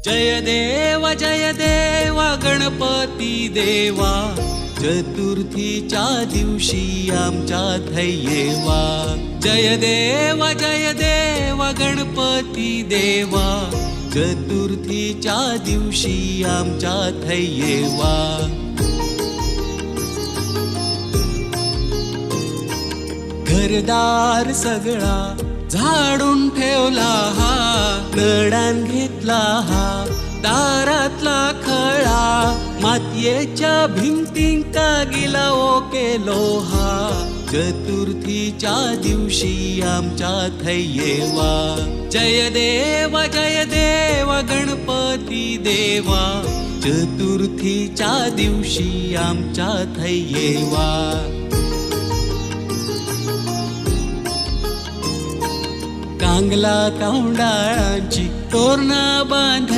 जय देव गणपती देवा, चतुर्थीच्या दिवशी आमच्यात येवा. जय देव गणपती देवा, चतुर्थीच्या दिवशी आमच्यात येवा. घरदार सगळा झाडून ठेवला हा, नडान घेतला हा दारातला खळा. मातीयेच्या भिंतींका गिलाओ केलो हा, चतुर्थीच्या दिवशी आमच्यात येवा. जय देव गणपती देवा, चतुर्थीच्या दिवशी आमच्यात येवा. कांगला कौंडाळांची तोरणा बांध